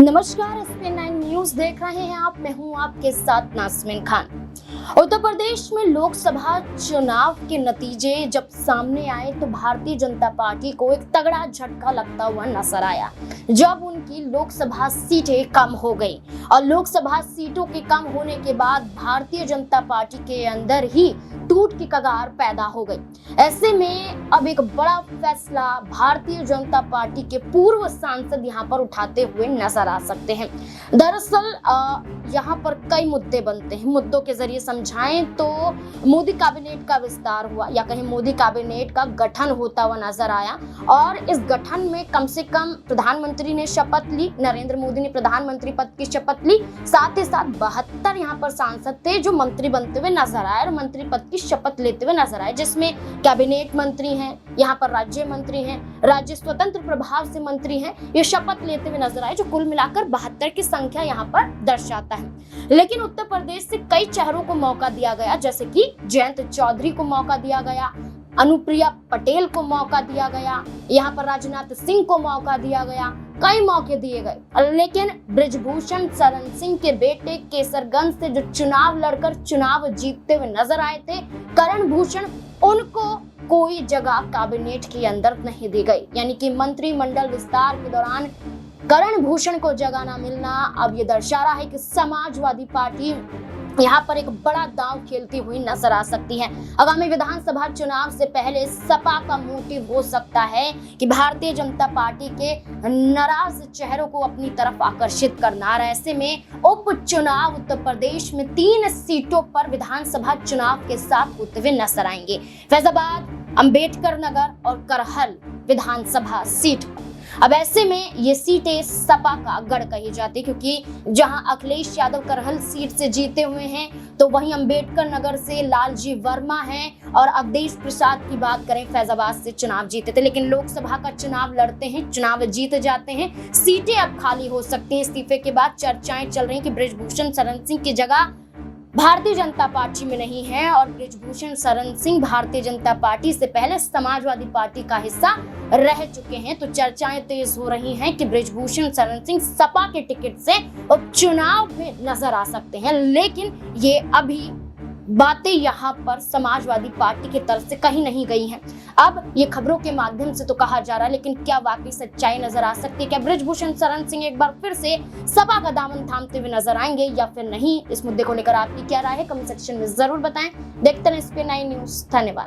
नमस्कार, SP9 news देख रहे हैं आप। मैं हूं आपके साथ नाज़मीन खान। उत्तर प्रदेश में लोकसभा चुनाव के नतीजे जब सामने आए तो भारतीय जनता पार्टी को एक तगड़ा झटका लगता हुआ नजर आया जब उनकी लोकसभा सीटें कम हो गई। और लोकसभा सीटों के कम होने के बाद भारतीय जनता पार्टी के अंदर ही टूट की कगार पैदा हो गई। ऐसे में अब एक बड़ा फैसला भारतीय जनता पार्टी के पूर्व सांसद यहां पर उठाते हुए नजर आ सकते हैं। दरअसल यहाँ पर कई मुद्दे बनते हैं। मुद्दों के जरिए समझाएं तो मोदी कैबिनेट का विस्तार हुआ या कहीं मोदी कैबिनेट का गठन होता हुआ नजर आया। और इस गठन में कम से कम प्रधानमंत्री ने शपथ ली, नरेंद्र मोदी ने प्रधानमंत्री पद की शपथ ली। साथ ही साथ 72 यहाँ पर सांसद थे जो मंत्री बनते हुए नजर आए और मंत्री पद की शपथ लेते हुए नजर आए, जिसमें कैबिनेट मंत्री हैं, यहाँ पर राज्य मंत्री हैं, राज्य स्वतंत्र प्रभाव से मंत्री हैं, ये शपथ लेते हुए नजर आए, जो कुल मिलाकर 72 की संख्या यहाँ पर दर्शाता है। लेकिन उत्तर प्रदेश से कई चेहरों को मौका दिया गया, जैसे कि जयंत चौधरी को मौका दिया गया, अनुप्रिया पटेल को मौका दिया गया, यहाँ पर राजनाथ सिंह को मौका दिया गया, कई मौके दिए गए। लेकिन बृजभूषण शरण सिंह के बेटे केसरगंज से जो चुनाव लड़कर चुनाव जीतते हुए नजर आए थे, करण भूषण, उनको कोई जगह कैबिनेट के अंदर नहीं दी गई। यानी कि मंत्रिमंडल विस्तार के दौरान करण भूषण को जगह न मिलना अब ये दर्शा रहा है कि समाजवादी पार्टी यहाँ पर एक बड़ा दांव खेलती हुई नजर आ सकती है। आगामी विधानसभा चुनाव से पहले सपा का मोटिव हो सकता है कि भारतीय जनता पार्टी के नाराज चेहरों को अपनी तरफ आकर्षित करना। और ऐसे में उपचुनाव उत्तर प्रदेश में 3 सीटों पर विधानसभा चुनाव के साथ होते हुए नजर आएंगे। फैजाबाद, अंबेडकर नगर और करहल विधानसभा सीट। अब ऐसे में ये सीटें सपा का गढ़ कही जाती है, क्योंकि जहां अखिलेश यादव करहल सीट से जीते हुए हैं तो वहीं अंबेडकर नगर से लालजी वर्मा हैं। और अवधेश प्रसाद की बात करें, फैजाबाद से चुनाव जीते थे, लेकिन लोकसभा का चुनाव लड़ते हैं, चुनाव जीत जाते हैं, सीटें अब खाली हो सकती हैं। इस्तीफे के बाद चर्चाएं चल रही कि बृजभूषण शरण सिंह की जगह भारतीय जनता पार्टी में नहीं है। और बृजभूषण शरण सिंह भारतीय जनता पार्टी से पहले समाजवादी पार्टी का हिस्सा रह चुके हैं, तो चर्चाएं तेज हो रही हैं कि बृजभूषण शरण सिंह सपा के टिकट से उपचुनाव में नजर आ सकते हैं। लेकिन ये अभी बातें यहाँ पर समाजवादी पार्टी की तरफ से कहीं नहीं गई हैं। अब ये खबरों के माध्यम से तो कहा जा रहा है, लेकिन क्या वाकई सच्चाई नजर आ सकती है? क्या बृजभूषण शरण सिंह एक बार फिर से सपा का दामन थामते हुए नजर आएंगे या फिर नहीं? इस मुद्दे को लेकर आपकी क्या राय है, कमेंट सेक्शन में जरूर बताएं। देखते रहें SP9 न्यूज। धन्यवाद।